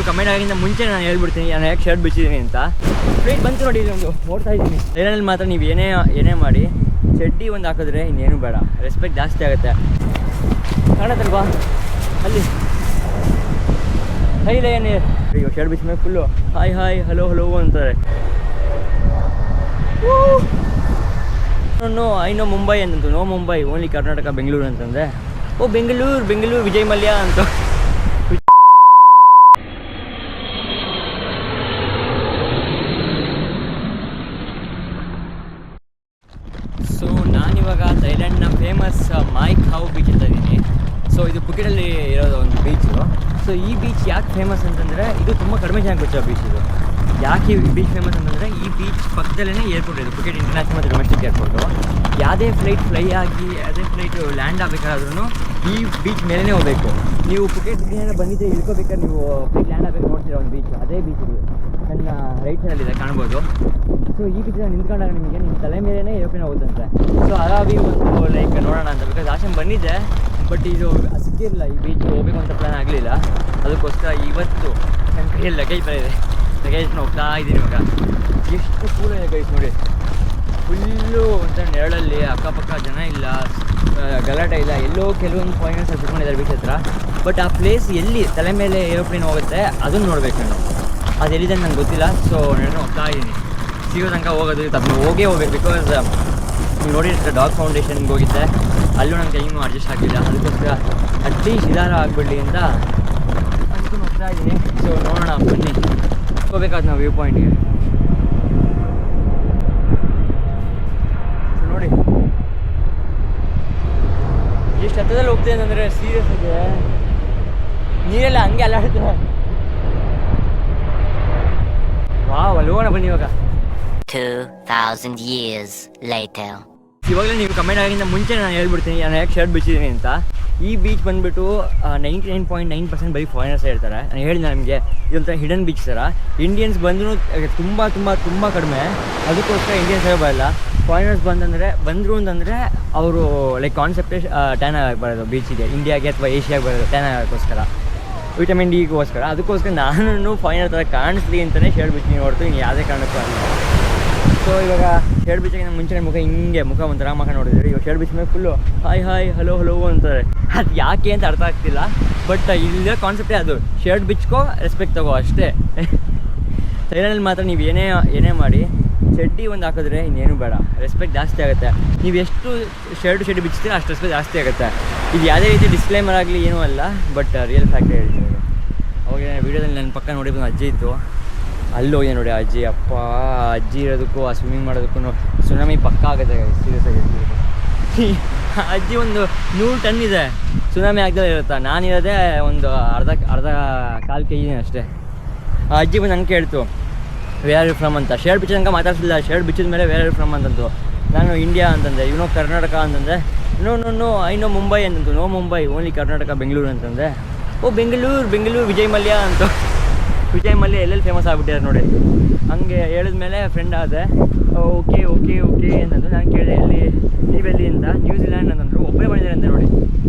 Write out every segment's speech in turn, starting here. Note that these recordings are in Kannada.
ಕಮೆಂಟ್ ಆಗಿಂದ ಮುಂಚೆ ನಾನು ಹೇಳ್ಬಿಡ್ತೀನಿ ನಾನು ಯಾಕೆ ಶರ್ಟ್ ಬಿಚ್ಚಿದ್ದೀನಿ ಅಂತ. ಫ್ಲೈಟ್ ಬಂತು ನೋಡಿ, ಒಂದು ಓಡ್ತಾ ಇದ್ದೀನಿ. ಟ್ರೈನಲ್ಲಿ ಮಾತ್ರ ನೀವು ಏನೇ ಮಾಡಿ ಚಡ್ಡಿ ಒಂದು ಹಾಕಿದ್ರೆ ಇನ್ನೇನು ಬೇಡ, ರೆಸ್ಪೆಕ್ಟ್ ಜಾಸ್ತಿ ಆಗುತ್ತೆ. ಕಾಣತ್ತಲ್ವಾ ಅಲ್ಲಿ ಹೈಲೇ ಏನೇ ಈಗ ಶರ್ಟ್ ಬಿಚ್ಚ ಮೇಲೆ full hi hi hello hello ಅಂತಾರೆ. ಐ ನೋ ಮುಂಬೈ ಅಂತಂತು, ನೋ ಮುಂಬೈ ಓನ್ಲಿ ಕರ್ನಾಟಕ ಬೆಂಗಳೂರು ಅಂತಂದರೆ ಓ ಬೆಂಗಳೂರು ವಿಜಯ್ ಮಲ್ಯ ಅಂತ. ಸೊ ನಾನಿವಾಗ ಥೈಲ್ಯಾಂಡ್ನ ಫೇಮಸ್ ಮಾಯ್ ಖಾವ್ ಬೀಚ್ ಅಂತ ಇದ್ದೀನಿ. ಸೊ ಇದು ಪುಕೆಟಲ್ಲಿ ಇರೋದು ಒಂದು ಬೀಚು. ಸೊ ಈ ಬೀಚ್ ಯಾಕೆ ಫೇಮಸ್ ಅಂತಂದರೆ ಇದು ತುಂಬ ಕಡಿಮೆ ಜನ ಗೊತ್ತಿರೋ ಬೀಚ್ ಇದು. ಯಾಕೆ ಈ ಬೀಚ್ ಫೇಮಸ್ ಅಂತಂದರೆ ಈ ಬೀಚ್ ಪಕ್ಕದಲ್ಲೇ ಏರ್ಪೋರ್ಟ್ ಇದೆ, ಪುಕೆಟ್ ಇಂಟರ್ನ್ಯಾಷನಲ್ ಮತ್ತು ಡೊಮೆಸ್ಟಿಕ್ ಏರ್ಪೋರ್ಟು. ಯಾವುದೇ ಫ್ಲೈಟ್ ಫ್ಲೈ ಆಗಿ ಯಾವುದೇ ಫ್ಲೈಟು ಲ್ಯಾಂಡ್ ಆಗಬೇಕಾದ್ರೂ ಈ ಬೀಚ್ ಮೇಲೇ ಹೋಗಬೇಕು. ನೀವು ಪುಕೆಟ್ಗೆ ಬಂದಿದ್ದೆ ಇಳ್ಕೋಬೇಕಾದ್ರೆ ನೀವು ಫ್ಲೈಟ್ ಲ್ಯಾಂಡ್ ಆಗಬೇಕು ನೋಡ್ತೀರ ಒಂದು ಬೀಚ್, ಅದೇ ಬೀಚ್ ಇದು. ನನ್ನ ರೈಟ್ ಸೈಡಲ್ಲಿದೆ ಕಾಣ್ಬೋದು. ಸೊ ಈ ಬೀಚ್ ನಿಂತ್ಕೊಂಡಾಗ ನಿಮಗೆ ನಿಮ್ಮ ತಲೆ ಮೇಲೇ ಏರೋಪ್ಲೇನ್ ಹೋಗುತ್ತಂತೆ. ಸೊ ಅದಾಗಿ ಒಂದು ಲೈಕ್ ನೋಡೋಣ ಅಂತ, ಬಿಕಾಸ್ ಆಸೆ ಬಂದಿದ್ದೆ ಬಟ್ ಇದು ಸಿಕ್ಕಿರಲಿಲ್ಲ. ಈ ಬೀಚ್ ಹೋಗಬೇಕು ಅಂತ ಪ್ಲ್ಯಾನ್ ಆಗಲಿಲ್ಲ. ಅದಕ್ಕೋಸ್ಕರ ಇವತ್ತು ನನ್ನ ಕೈಯಲ್ಲಿ ಲಗೇಜ್ ಬರಿದೆ, ಲಗೇಜ್ನ ಹೋಗ್ತಾ ಇದ್ದೀನಿ. ಇವಾಗ ಎಷ್ಟು ಕೂಲ್ ಇದೆ ಗೈಸ್ ನೋಡಿ, ಫುಲ್ಲು ಅಂತ ನೆರಳಲ್ಲಿ, ಅಕ್ಕಪಕ್ಕ ಜನ ಇಲ್ಲ, ಗಲಾಟೆ ಇಲ್ಲ. ಎಲ್ಲೋ ಕೆಲವೊಂದು ಫಾರಿನರ್ಸ್ ಬಿಟ್ಕೊಂಡಿದ್ದಾರೆ ಬೀಚ್ ಹತ್ರ. ಬಟ್ ಆ ಪ್ಲೇಸ್ ಎಲ್ಲಿ ತಲೆ ಮೇಲೆ ಏರೋಪ್ಲೇನ್ ಹೋಗುತ್ತೆ ಅದನ್ನು ನೋಡ್ಬೇಕು ನಾನು. ಅದು ಎಲ್ಲಿದೆ ನಂಗೆ ಗೊತ್ತಿಲ್ಲ. ಸೊ ನಾನು ಹೋಗ್ತಾ ಇದ್ದೀನಿ, ಸಿಗೋ ತನಕ ಹೋಗೋದು ತಪ್ಪು ಹೋಗ್ಬೇಕು. ಬಿಕಾಸ್ ನೀವು ನೋಡಿರ್ತೀರ ಡಾಗ್ ಫೌಂಡೇಶನ್ಗೆ ಹೋಗಿದ್ದೆ, ಅಲ್ಲೂ ನನ್ನ ಕೈಗೂ ಅಡ್ಜಸ್ಟ್ ಆಗಲಿಲ್ಲ. ಅದಕ್ಕೋಸ್ಕರ ಅಟ್ಲೀಸ್ಟ್ ಇದಾರ ಆಗಬಿಡಲಿ ಅಂತ ಅಂದ್ಕೊಂಡು ಹೋಗ್ತಾ ಇದ್ದೀನಿ. ಸೊ ನೋಡೋಣ ಬನ್ನಿ, ಹೋಗ್ಬೇಕಾದ ನಾವು ವ್ಯೂ ಪಾಯಿಂಟ್ಗೆ. ಸೊ ನೋಡಿ ಎಷ್ಟು ಹತ್ತದಲ್ಲಿ ಹೋಗ್ತೇನೆ ಅಂತಂದರೆ ಸೀರಿಯಸ್ ಇದೆ, ನೀರೆಲ್ಲ ಹಂಗೆ ಅಲ್ಲಾಡ್ತದೆ. ವಾವ್, ಅಲ್ಲಿ ಹೋಗೋಣ ಬನ್ನಿ ಇವಾಗ. 2000 years later. ಇವಾಗಲೇ ನೀವು ಕಮೆಂಟ್ ಆಗಿಂದ ಮುಂಚೆ ನಾನು ಹೇಳ್ಬಿಡ್ತೀನಿ ನಾನು ಯಾಕೆ ಶರ್ಟ್ ಬಿಚ್ಚಿದ್ದೀನಿ ಅಂತ. ಈ ಬೀಚ್ ಬಂದುಬಿಟ್ಟು 99.9% ಬರೀ ಫಾರಿನರ್ಸ್ ಹೇಳ್ತಾರೆ. ನಾನು ಹೇಳಿದೆ ನಿಮಗೆ ಇದೊಂಥರ ಹಿಡನ್ ಬೀಚ್ ಥರ. ಇಂಡಿಯನ್ಸ್ ಬಂದರೂ ತುಂಬ ಕಡಿಮೆ. ಅದಕ್ಕೋಸ್ಕರ ಇಂಡಿಯನ್ಸ್ ಬರಲ್ಲ. ಫಾರಿನರ್ಸ್ ಬಂದರು ಅಂತಂದರೆ ಅವರು ಲೈಕ್ ಕಾನ್ಸೆಪ್ಟೇ ಟ್ಯಾನ್ ಆಗಿ ಬರೋದು ಬೀಚಿಗೆ, ಇಂಡಿಯಾಗೆ ಅಥವಾ ಏಷ್ಯಾಗೆ ಬರೋದು ಟ್ಯಾನ್ ಆಗೋಕ್ಕೋಸ್ಕರ, ವಿಟಮಿನ್ ಡಿಗೋಸ್ಕರ. ಅದಕ್ಕೋಸ್ಕರ ನಾನು ಫಾರಿನರ್ ಥರ ಕಾಣಿಸ್ಲಿ ಅಂತಲೇ ಶರ್ಟ್ ಬಿಚ್ಚಿನಿ ಹೊರತು ಇನ್ನು ಯಾವುದೇ ಕಾರಣಕ್ಕೂ ಅಲ್ಲ. ಸೊ ಇವಾಗ ಶರ್ಟ್ ಬಿಚ್ಚಾಗ ಮುಂಚೆ ಮುಖ ಒಂಥರ ಮಕ್ಕ ನೋಡಿದ್ರೆ, ಇವಾಗ ಶರ್ಟ್ ಬಿಚ್ಚ ಮೇಲೆ full hi hi hello hello ಅಂತಾರೆ. ಅದು ಯಾಕೆ ಅಂತ ಅರ್ಥ ಆಗ್ತಿಲ್ಲ. ಬಟ್ ಇಲ್ಲಿರೋ ಕಾನ್ಸೆಪ್ಟೇ ಅದು, ಶರ್ಟ್ ಬಿಚ್ಕೋ ರೆಸ್ಪೆಕ್ಟ್ ತಗೋ ಅಷ್ಟೇ. ಥೈಲ್ಯಾಂಡಲ್ಲಿ ಮಾತ್ರ ನೀವು ಏನೇ ಮಾಡಿ ಚಡ್ಡಿ ಒಂದು ಹಾಕಿದ್ರೆ ಇನ್ನೇನು ಬೇಡ, ರೆಸ್ಪೆಕ್ಟ್ ಜಾಸ್ತಿ ಆಗುತ್ತೆ. ನೀವು ಎಷ್ಟು ಶರ್ಟ್ ಬಿಚ್ತೀರ ಅಷ್ಟು ರೆಸ್ಪೆಕ್ಟ್ ಜಾಸ್ತಿ ಆಗುತ್ತೆ. ಇದು ಯಾವುದೇ ರೀತಿ ಡಿಸ್ಕ್ಲೇಮರ್ ಆಗಲಿ ಏನೂ ಅಲ್ಲ, ಬಟ್ ರಿಯಲ್ ಫ್ಯಾಕ್ಟ್ ಹೇಳ್ತೀನಿ. ಅವಾಗ ವೀಡಿಯೋದಲ್ಲಿ ನನ್ನ ಪಕ್ಕ ನೋಡಿ ಬಂದು ಅಜ್ಜಿ ಇತ್ತು, ಅಲ್ಲಿ ಹೋಗಿ ನೋಡಿ ಅಜ್ಜಿ. ಅಪ್ಪ ಅಜ್ಜಿ ಇರೋದಕ್ಕೂ ಆ ಸ್ವಿಮ್ಮಿಂಗ್ ಮಾಡೋದಕ್ಕೂ ಸುನಾಮಿ ಪಕ್ಕ ಆಗುತ್ತೆ ಸೀರಿಯಸ್ ಆಗಿ. ಅಜ್ಜಿ ಒಂದು 100 ಟನ್ ಇದೆ, ಸುನಾಮಿ ಆಗ್ದಲೇ ಇರುತ್ತಾ. ನಾನಿರೋದೇ ಒಂದು ಅರ್ಧ ಕಾಲು kg ಅಷ್ಟೇ. ಆ ಅಜ್ಜಿ ಬಂದು ನಂಗೆ ಕೇಳ್ತು ವೇರ್ ಆರ್ ಯು ಫ್ರಮ್ ಅಂತ. ಶರ್ಟ್ ಬಿಚ್ಚೋ ತನಕ ಮಾತಾಡ್ತಿಲ್ಲ, ಶರ್ಟ್ ಬಿಚ್ಚಿದ ಮೇಲೆ ವೇರ್ ಆರ್ ಯು ಫ್ರಮ್ ಅಂತಂತು. ನಾನು ಇಂಡಿಯಾ ಅಂತಂದೆ, ಇವನೋ ಕರ್ನಾಟಕ ಅಂತಂದೆ. ನೋ ಐ ನೋ ಮುಂಬೈ ಅಂತಂತು, ನೋ ಮುಂಬೈ ಓನ್ಲಿ ಕರ್ನಾಟಕ ಬೆಂಗಳೂರು ಅಂತಂದೆ. ಓ ಬೆಂಗಳೂರು ವಿಜಯ್ ಮಲ್ಯ ಅಂತ. ವಿಜಯ್ ಮಲ್ಯ ಎಲ್ಲೆಲ್ಲಿ ಫೇಮಸ್ ಆಗಿಬಿಟ್ಟಿದ್ದಾರೆ ನೋಡಿ. ಹಂಗೆ ಹೇಳಿದ್ಮೇಲೆ ಫ್ರೆಂಡ್ ಆದೆ. ಓಕೆ ಅಂತಂದು ನಾನು ಕೇಳಿದೆ ನೀವೆಲ್ಲಿ ಅಂತ. ನ್ಯೂಜಿಲ್ಯಾಂಡ್ ಅಂತಂದರು. ಒಬ್ಬರೇ ಬಂದಿದ್ದಾರೆ ಅಂತ ನೋಡಿ,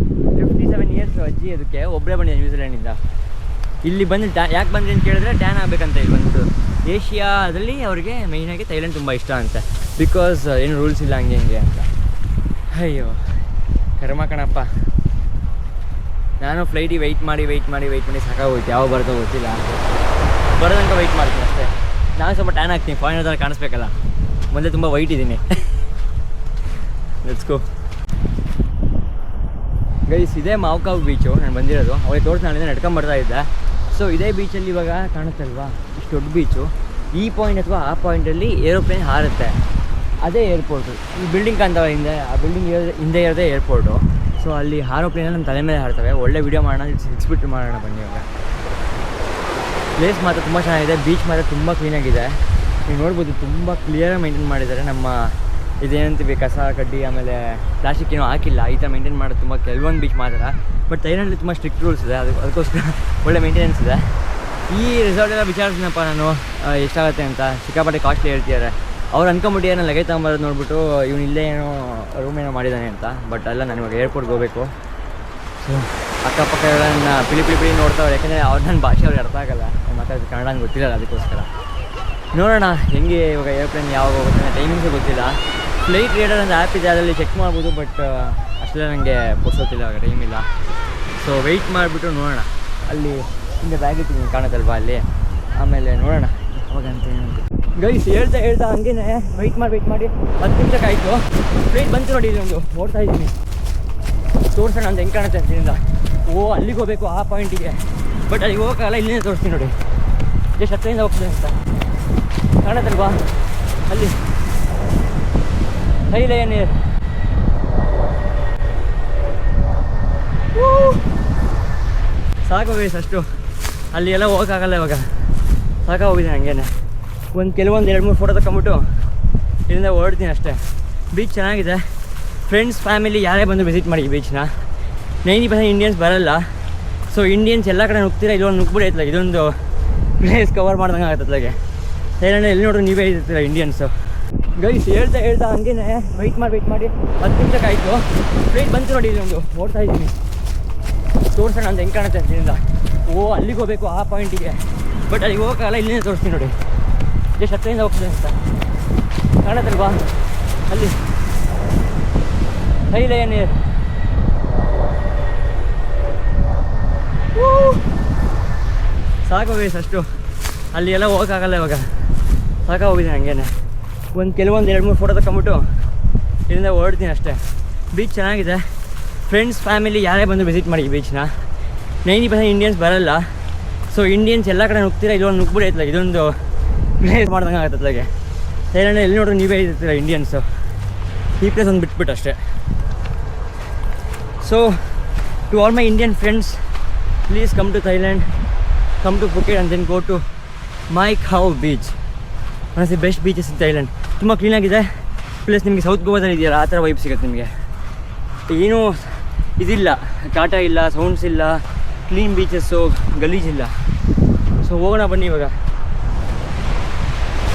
57 ಇಯರ್ಸ್ ಅಜ್ಜಿ, ಅದಕ್ಕೆ ಒಬ್ಬರೇ ಬಂದಿದೆ ನ್ಯೂಜಿಲ್ಯಾಂಡಿಂದ. ಇಲ್ಲಿ ಬಂದು ಯಾಕೆ ಬಂದ್ರಿ ಅಂತ ಕೇಳಿದ್ರೆ ಟ್ಯಾನ್ ಆಗಬೇಕಂತ. ಇಲ್ಲಿ ಬಂದು ಏಷ್ಯಾದಲ್ಲಿ ಅವರಿಗೆ ಮೇಯ್ನಾಗಿ ಥೈಲ್ಯಾಂಡ್ ತುಂಬ ಇಷ್ಟ ಅಂತ. ಬಿಕಾಸ್ ಏನು ರೂಲ್ಸ್ ಇಲ್ಲ ಹಂಗೆ ಅಂತ. ಅಯ್ಯೋ ಕರ್ಮ ಕಣಪ್ಪ. ನಾನು ಫ್ಲೈಟಿಗೆ ವೆಯ್ಟ್ ಮಾಡಿ ಸಾಕಾಗೋಯ್ತು. ಯಾವ ಬರ್ತೋ ಗೊತ್ತಿಲ್ಲ, ಬರೋದಂಕ ವೆಯ್ಟ್ ಮಾಡ್ತೀನಿ ಅಷ್ಟೇ. ನಾನು ಸ್ವಲ್ಪ ಟ್ಯಾನ್ ಆಗ್ತೀನಿ, ಫಾರಿನರ್ ಥರ ಕಾಣಿಸ್ಬೇಕಲ್ಲ. ಮೊದಲೇ ತುಂಬ ವೈಟ್ ಇದ್ದೀನಿ. Let's go guys. ಇದೇ ಮಾವ್ಕಾವ್ ಬೀಚು ನಾನು ಬಂದಿರೋದು. ಅವಾಗ ತೋರಿಸಿ ನಡ್ಕೊಂಬರ್ತಾ ಇದ್ದೆ. ಸೊ ಇದೇ ಬೀಚಲ್ಲಿ ಇವಾಗ ಕಾಣುತ್ತಲ್ವಾ ಇಷ್ಟು ದೊಡ್ಡ ಬೀಚು. ಈ ಪಾಯಿಂಟ್ ಅಥವಾ ಆ ಪಾಯಿಂಟಲ್ಲಿ ಏರೋಪ್ಲೇನ್ ಹಾರುತ್ತೆ, ಅದೇ ಏರ್ಪೋರ್ಟು. ಈ ಬಿಲ್ಡಿಂಗ್ ಕಾಣ್ತಾವ ಹಿಂದೆ, ಆ ಬಿಲ್ಡಿಂಗ್ ಹಿಂದೆ ಇರೋದೇ ಏರ್ಪೋರ್ಟು. ಸೊ ಅಲ್ಲಿ ಹಾರೋಪ್ಲೇನಲ್ಲಿ ನಮ್ಮ ತಲೆ ಮೇಲೆ ಹಾರ್ತವೆ. ಒಳ್ಳೆ ವೀಡಿಯೋ ಮಾಡೋಣ, ಸಿಕ್ಸ್ಬಿಟ್ಟು ಮಾಡೋಣ ಬನ್ನಿ. ಇವಾಗ ಪ್ಲೇಸ್ ಮಾತ್ರ ತುಂಬ ಚೆನ್ನಾಗಿದೆ, ಬೀಚ್ ಮಾತ್ರ ತುಂಬ ಕ್ಲೀನಾಗಿದೆ. ನೀವು ನೋಡ್ಬೋದು ತುಂಬ ಕ್ಲಿಯರಾಗಿ ಮೇಂಟೈನ್ ಮಾಡಿದ್ದಾರೆ. ನಮ್ಮ ಇದೇನಂತೀವಿ ಕಸ ಕಡ್ಡಿ ಆಮೇಲೆ ಪ್ಲಾಸ್ಟಿಕ್ ಏನೂ ಹಾಕಿಲ್ಲ. ಈ ಥರ ಮೇಂಟೈನ್ ಮಾಡೋದು ತುಂಬ ಕೆಲವೊಂದು ಬೀಚ್ ಮಾತ್ರ. ಬಟ್ ಥೈಲ್ಯಾಂಡಲ್ಲಿ ತುಂಬ ಸ್ಟ್ರಿಕ್ಟ್ ರೂಲ್ಸ್ ಇದೆ, ಅದಕ್ಕೋಸ್ಕರ ಒಳ್ಳೆ ಮೇಂಟೆನೆನ್ಸ್ ಇದೆ. ಈ ರೆಸಾರ್ಟ್ ಎಲ್ಲ ವಿಚಾರಿಸಿನಪ್ಪ ನಾನು ಎಷ್ಟಾಗುತ್ತೆ ಅಂತ. ಸಿಕ್ಕಾಪಟ್ಟೆ ಕಾಸ್ಟ್ಲಿ ಹೇಳ್ತಿದ್ದಾರೆ. ಅವ್ರು ಅನ್ಕೊಂಬಿಟ್ಟು ಏನೋ ಲಗೇಜ್ ತಗೊಂಬರೋದು ನೋಡ್ಬಿಟ್ಟು ಇವ್ನು ಇಲ್ಲೇ ಏನೋ ರೂಮ್ ಏನೋ ಮಾಡಿದ್ದಾನೆ ಅಂತ. ಬಟ್ ಅಲ್ಲ, ನಾನು ಇವಾಗ ಏರ್ಪೋರ್ಟ್ಗೆ ಹೋಗಬೇಕು. ಸೊ ಅಕ್ಕಪಕ್ಕಗಳನ್ನ ಪಿಳಿ ನೋಡ್ತಾವ್ರೆ, ಯಾಕಂದರೆ ಅವ್ರು ನನ್ನ ಭಾಷೆ ಅವ್ರಿಗೆ ಅರ್ಥ ಆಗಲ್ಲ, ಮಾತಾಡೋದು ಕನ್ನಡ ಗೊತ್ತಿಲ್ಲ, ಅದಕ್ಕೋಸ್ಕರ ನೋಡೋಣ ಹೆಂಗೆ ಇವಾಗ ಏರ್ಪ್ಲೇನ್ ಯಾವಾಗ ಹೋಗುತ್ತೆ ಟೈಮಿಂಗ್ಸು ಗೊತ್ತಿಲ್ಲ. ಫ್ಲೈಟ್ ರೇಡರ್ ಅಂತ ಆ್ಯಪ್ ಇದೆ, ಅದರಲ್ಲಿ ಚೆಕ್ ಮಾಡ್ಬೋದು, ಬಟ್ ಅಷ್ಟೆಲ್ಲ ನನಗೆ ಪುರ್ಸೋತಿಲ್ಲ, ಇವಾಗ ಟೈಮ್ ಇಲ್ಲ. ಸೊ ವೆಯ್ಟ್ ಮಾಡಿಬಿಟ್ಟು ನೋಡೋಣ. ಅಲ್ಲಿ ಹಿಂದೆ ಬ್ಯಾಗ್ ಇಟ್ಟಿದ್ದೀನಿ ಕಾಣುತ್ತಲ್ವಾ ಅಲ್ಲಿ, ಆಮೇಲೆ ನೋಡೋಣ ಅವಾಗ ಅಂತ ಏನಂತ. ಗೈಸ್ ಹೇಳ್ತಾ ಹಂಗೇನೆ ವೆಯ್ಟ್ ಮಾಡಿ 10 ನಿಮಿಷಕ್ಕೆ ಆಯಿತು. ಫ್ಲೈಟ್ ಬಂತು ನೋಡಿ, ಇಲ್ಲಿ ಒಂದು ಓಡ್ತಾ ಇದ್ದೀನಿ, ತೋರಿಸೋಣ ಅಂತ ಹೆಂಗೆ ಕಾಣುತ್ತೆ ಅಂತಿನಿಂದ. ಅಲ್ಲಿಗೆ ಹೋಗಬೇಕು ಆ ಪಾಯಿಂಟಿಗೆ, ಬಟ್ ಅಲ್ಲಿಗೆ ಹೋಗೋಕ್ಕಾಗಲ್ಲ, ಇಲ್ಲಿಂದ ತೋರಿಸ್ತೀನಿ ನೋಡಿ ಎಷ್ಟು ಹತ್ತಿರದಿಂದ ಹೋಗ್ತದೆ ಅಂತ ಕಾಣುತ್ತಲ್ವಾ. ಅಲ್ಲಿ ಥೈಲ್ಯಾಂಡ್ ಸಾಕು ಗೈಸ್, ಅಷ್ಟು ಅಲ್ಲಿ ಎಲ್ಲ ಹೋಗೋಕ್ಕಾಗಲ್ಲ ಇವಾಗ, ಸಾಕಾಗೋಗಿದೆ ಹಂಗೇನೆ. ಕೆಲವೊಂದು 2-3 ಫೋಟೋ ತಗೊಂಬಿಟ್ಟು ಇಲ್ಲಿಂದ ಹೊರಡ್ತೀನಿ ಅಷ್ಟೇ. ಬೀಚ್ ಚೆನ್ನಾಗಿದೆ, ಫ್ರೆಂಡ್ಸ್ ಫ್ಯಾಮಿಲಿ ಯಾರೇ ಬಂದು ವಿಸಿಟ್ ಮಾಡಿ ಈ ಬೀಚ್ನ. 90% ಇಂಡಿಯನ್ಸ್ ಬರಲ್ಲ, ಸೊ ಇಂಡಿಯನ್ಸ್ ಎಲ್ಲ ಕಡೆ ನುಗ್ತೀರಾ, ಇದೊಂದು ನುಗ್ಬಿಡಿ ಐತಲ್ಲ, ಇದೊಂದು ಪ್ಲೇಸ್ ಕವರ್ ಮಾಡ್ದಂಗೆ ಆಗುತ್ತಲ್ಲಾಗೆ. ಥೈಲ್ಯಾಂಡ್ ಎಲ್ಲಿ ನೋಡ್ರು ನೀವೇ ಇರ್ತೀರ ಇಂಡಿಯನ್ಸು. ಗೈಸ್ ಹೇಳ್ತಾ ಹಂಗೇನೆ ವೆಯ್ಟ್ ಮಾಡಿ 10 ನಿಮಿಷಕ್ಕೆ ಆಯಿತು. ಫ್ಲೈಟ್ ಬಂತು ನೋಡಿ, ಇಲ್ಲಿ ಒಂದು ಓಡ್ತಾ ಇದ್ದೀನಿ, ತೋರಿಸೋಣ ಅಂತ ಹೆಂಗೆ ಕಾಣುತ್ತೆ ಅಂತಿನಿಂದ. ಅಲ್ಲಿಗೆ ಹೋಗಬೇಕು ಆ ಪಾಯಿಂಟಿಗೆ, ಬಟ್ ಅಲ್ಲಿಗೆ ಹೋಗೋಕ್ಕಾಗಲ್ಲ, ಇಲ್ಲಿಂದ ತೋರಿಸ್ತೀನಿ ನೋಡಿ ಎಷ್ಟು ಹತ್ತಿರದಿಂದ ಹೋಗ್ತದೆ ಅಂತ ಕಾಣುತ್ತಲ್ವಾ. ಅಲ್ಲಿ ಥೈಲ್ಯಾಂಡ್ ಸಾಕು ಗೈಸ್, ಅಷ್ಟು ಅಲ್ಲಿ ಎಲ್ಲ ಹೋಗೋಕ್ಕಾಗಲ್ಲ ಇವಾಗ, ಸಾಕಾಗೋಗಿದೆ ಹಂಗೇನೆ. ಕೆಲವೊಂದು 2-3 ಫೋಟೋ ತಗೊಂಬಿಟ್ಟು ಇಲ್ಲಿಂದ ಹೊರಡ್ತೀನಿ ಅಷ್ಟೇ. ಬೀಚ್ ಚೆನ್ನಾಗಿದೆ, ಫ್ರೆಂಡ್ಸ್ ಫ್ಯಾಮಿಲಿ ಯಾರೇ ಬಂದು ವಿಸಿಟ್ ಮಾಡಿ ಈ ಬೀಚ್ನ. 90% ಇಂಡಿಯನ್ಸ್ ಬರಲ್ಲ, ಸೊ ಇಂಡಿಯನ್ಸ್ ಎಲ್ಲ ಕಡೆ ನುಗ್ತೀರಾ, ಇದೊಂದು ನುಗ್ಬಿಡಿ ಐತಲ್ಲ, ಇದೊಂದು ಪ್ಲೇಸ್ ಮಾಡ್ದಂಗೆ ಆಗುತ್ತಲ್ಲಾಗೆ. ಥೈಲ್ಯಾಂಡ್ ಎಲ್ಲಿ ನೋಡ್ರು ನೀವೇ ಇರ್ತೀರ ಇಂಡಿಯನ್ಸು, ಈ ಪ್ಲೇಸ್ ಒಂದು ಬಿಟ್ಬಿಟ್ಟು ಅಷ್ಟೇ. So to all my Indian friends, please come to Thailand, come to Phuket and then go to Mai Khao beach. One of the best beaches in Thailand. ತುಂಬ ಕ್ಲೀನಾಗಿದೆ, ಪ್ಲಸ್ ನಿಮಗೆ ಸೌತ್ ಗೋವಾದಲ್ಲಿ ಇದೆಯಲ್ಲ ಆ ಥರ ವೈಬ್ ಸಿಗುತ್ತೆ ನಿಮಗೆ. ಏನೂ ಇದಿಲ್ಲ, ಟಾಟಾ ಇಲ್ಲ, ಸೌಂಡ್ಸ್ ಇಲ್ಲ, ಕ್ಲೀನ್ ಬೀಚಸ್ಸು, ಗಲೀಜಿಲ್ಲ. ಸೊ ಹೋಗೋಣ ಬನ್ನಿ ಇವಾಗ.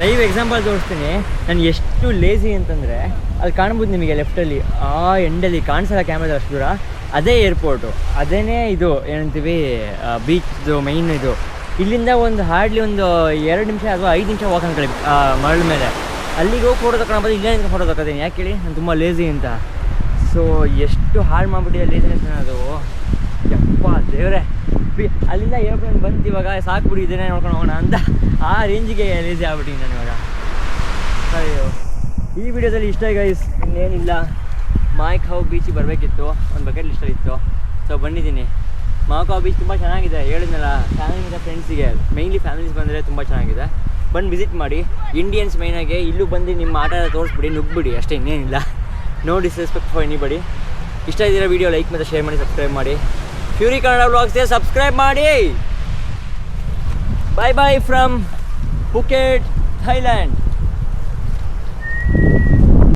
ಲೈವ್ ಎಕ್ಸಾಂಪಲ್ ತೋರಿಸ್ತೀನಿ ನಾನು ಎಷ್ಟು ಲೇಸಿ ಅಂತಂದರೆ, ಅಲ್ಲಿ ಕಾಣ್ಬೋದು ನಿಮಗೆ ಲೆಫ್ಟಲ್ಲಿ ಆ ಎಂಡಲ್ಲಿ ಕಾಣಿಸಲ್ಲ ಕ್ಯಾಮ್ರಾದಲ್ಲಿ ಅಷ್ಟು ದೂರ, ಅದೇ ಏರ್ಪೋರ್ಟು, ಅದೇನೇ ಇದು ಏನಂತೀವಿ ಬೀಚ್ದು ಮೈನ್ ಇದು. ಇಲ್ಲಿಂದ ಒಂದು ಹಾರ್ಡ್ಲಿ ಒಂದು 2 ನಿಮಿಷ ಅಥವಾ 5 ನಿಮಿಷ ವಾಕ್ ಅಂದ್ಕೊಳ್ಳಿ ಮರಳ ಮೇಲೆ. ಅಲ್ಲಿಗೆ ಹೋಗಿ ಫೋಟೋ ತಗೊಳ್ಬೋದು, ಇಲ್ಲೇ ನಿಂತ್ಕೊಂಡು ಫೋಟೋ ತಗೋತೀನಿ. ಯಾಕೆ ಹೇಳಿ, ನಾನು ತುಂಬ ಲೇಸಿ ಅಂತ. ಸೊ ಎಷ್ಟು ಹಾಳು ಮಾಡಿಬಿಟ್ಟಿದೆ ಲೇಸಿನೆಸ್ನ ಅದು, ಯಪ್ಪ ದೇವ್ರೆ. ಅಲ್ಲಿಂದ ಏರ್ಪ್ಲೇನ್ ಬಂತು, ಇವಾಗ ಸಾಕ್ಬಿಡಿ ಇದನ್ನೇ ನೋಡ್ಕೊಂಡು ಹೋಗೋಣ ಅಂತ ಆ ರೇಂಜಿಗೆ ಲೇಸಿ ಆಗ್ಬಿಟ್ಟಿನಿ ನಾನು ಇವಾಗ. ಅಯ್ಯೋ, ಈ ವಿಡಿಯೋದಲ್ಲಿ ಇಷ್ಟ ಗೈಸ್, ಇನ್ನೇನಿಲ್ಲ. ಮೈ ಖಾವ್ ಬೀಚಿಗೆ ಬರಬೇಕಿತ್ತು, ಒಂದು ಬಕೆಟ್ ಲಿಸ್ಟಲ್ಲಿ ಇತ್ತು, ಸೊ ಬಂದಿದ್ದೀನಿ. ಮಾಕಾವ್ ಬೀಚ್ ತುಂಬ ಚೆನ್ನಾಗಿದೆ, ಹೇಳಿದ್ನಲ್ಲ, ಫ್ಯಾಮಿಲಿ ಮತ್ತು ಫ್ರೆಂಡ್ಸಿಗೆ, ಮೈನ್ಲಿ ಫ್ಯಾಮಿಲೀಸ್ ಬಂದರೆ ತುಂಬ ಚೆನ್ನಾಗಿದೆ. ಬಂದು ವಿಸಿಟ್ ಮಾಡಿ. ಇಂಡಿಯನ್ಸ್ ಮೈನಾಗೆ ಇಲ್ಲೂ ಬಂದು ನಿಮ್ಮ ಆಟ ತೋರಿಸ್ಬಿಡಿ, ನುಗ್ಬಿಡಿ ಅಷ್ಟೇ, ಇನ್ನೇನಿಲ್ಲ. No disrespect for anybody. ಇಷ್ಟ ಇದ್ದಿರೋ ವಿಡಿಯೋ ಲೈಕ್ ಮತ್ತು ಶೇರ್ ಮಾಡಿ, ಸಬ್ಸ್ಕ್ರೈಬ್ ಮಾಡಿ. ಫ್ಯೂರಿ ಕನ್ನಡ ವ್ಲಾಗ್ಸ್ಗೆ ಸಬ್ಸ್ಕ್ರೈಬ್ ಮಾಡಿ. Bye bye from Phuket, Thailand.